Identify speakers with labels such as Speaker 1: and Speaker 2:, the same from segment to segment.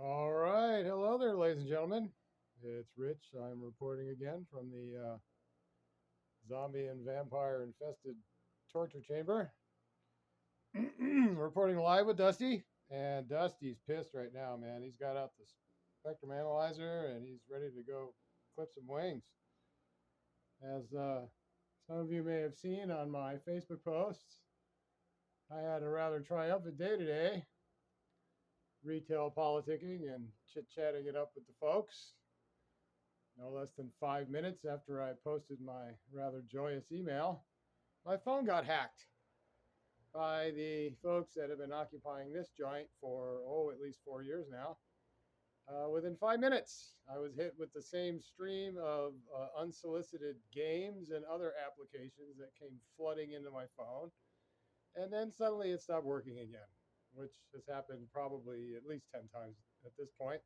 Speaker 1: All right. Hello there, ladies and gentlemen. It's Rich. I'm reporting again from the zombie and vampire infested torture chamber. Reporting live with Dusty. And Dusty's pissed right now, man. He's got out the spectrum analyzer and he's ready to go clip some wings. As some of you may have seen on my Facebook posts, I had a rather triumphant day today, retail politicking and chit chatting it up with the folks. No less than 5 minutes after I posted my rather joyous email, my phone got hacked by the folks that have been occupying this joint for, at least 4 years now. Within 5 minutes, I was hit with the same stream of unsolicited games and other applications that came flooding into my phone. And then suddenly it stopped working again, which has happened probably at least 10 times at this point,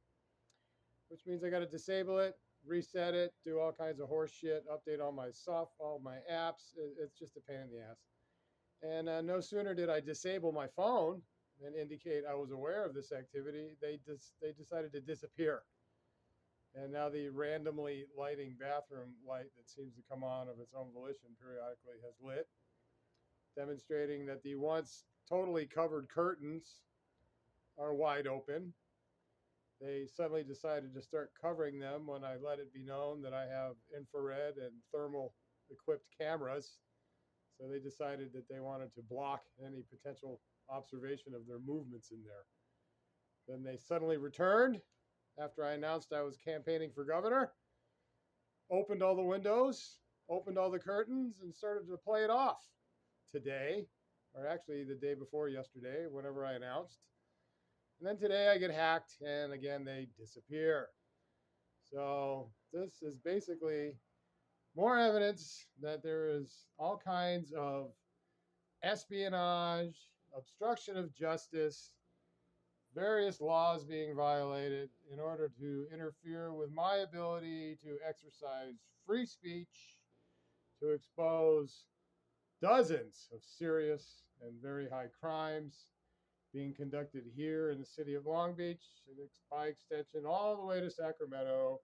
Speaker 1: which means I got to disable it, reset it, do all kinds of horse shit, update all my apps. It's just a pain in the ass. And no sooner did I disable my phone and indicate I was aware of this activity, they decided to disappear. And now the randomly lighting bathroom light that seems to come on of its own volition periodically has lit, demonstrating that the once totally covered curtains are wide open. They suddenly decided to start covering them when I let it be known that I have infrared and thermal equipped cameras. So they decided that they wanted to block any potential observation of their movements in there. Then they suddenly returned after I announced I was campaigning for governor, opened all the windows, opened all the curtains, and started to play it off today, or actually the day before yesterday, whenever I announced. And then today I get hacked, and again they disappear. So this is basically more evidence that there is all kinds of espionage, obstruction of justice, various laws being violated in order to interfere with my ability to exercise free speech, to expose dozens of serious and very high crimes being conducted here in the city of Long Beach, and by extension all the way to Sacramento,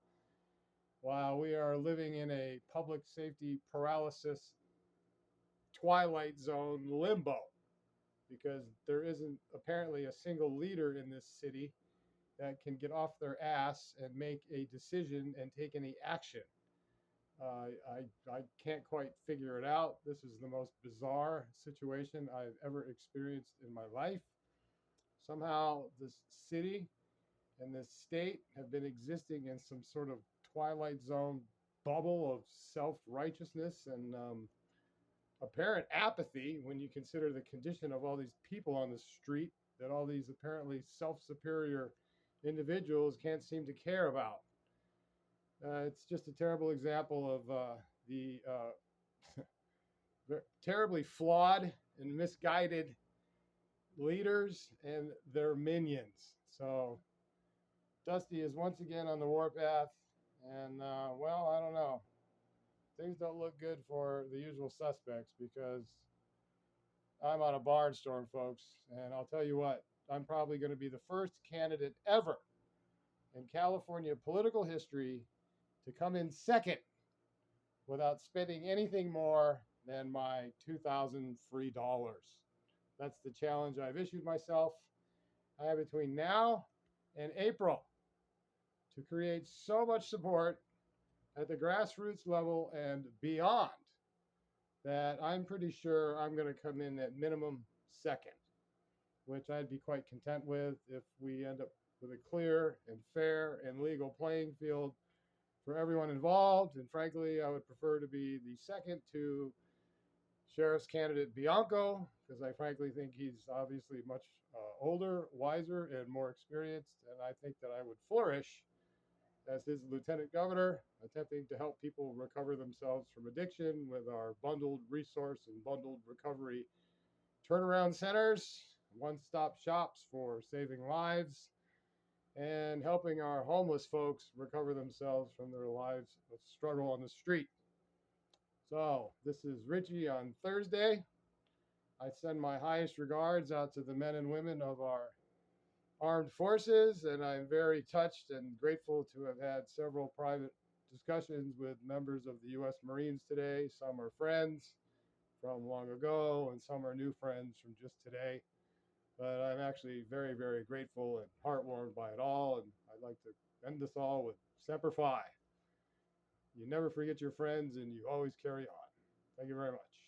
Speaker 1: while we are living in a public safety paralysis twilight zone limbo, because there isn't apparently a single leader in this city that can get off their ass and make a decision and take any action. I can't quite figure it out. This is the most bizarre situation I've ever experienced in my life. Somehow, this city and this state have been existing in some sort of twilight zone bubble of self righteousness and apparent apathy when you consider the condition of all these people on the street that all these apparently self superior individuals can't seem to care about. It's just a terrible example of the terribly flawed and misguided leaders and their minions. So Dusty is once again on the warpath, and I don't know. Things don't look good for the usual suspects because I'm on a barnstorm, folks. And I'll tell you what, I'm probably going to be the first candidate ever in California political history to come in second without spending anything more than my 2,000 free dollars. That's the challenge I've issued myself. I have between now and April to create so much support at the grassroots level and beyond that I'm pretty sure I'm going to come in at minimum second, which I'd be quite content with if we end up with a clear and fair and legal playing field for everyone involved. And frankly, I would prefer to be the second to Sheriff's candidate Bianco, because I frankly think he's obviously much older, wiser, and more experienced. And I think that I would flourish as his lieutenant governor, attempting to help people recover themselves from addiction with our bundled resource and bundled recovery turnaround centers, one-stop shops for saving lives, and helping our homeless folks recover themselves from their lives of struggle on the street. So this is Richie on Thursday. I send my highest regards out to the men and women of our armed forces, and I'm very touched and grateful to have had several private discussions with members of the U.S. Marines today. Some are friends from long ago, and some are new friends from just today. But I'm actually very, very grateful and heartwarmed by it all. And I'd like to end this all with Semper Fi. You never forget your friends, and you always carry on. Thank you very much.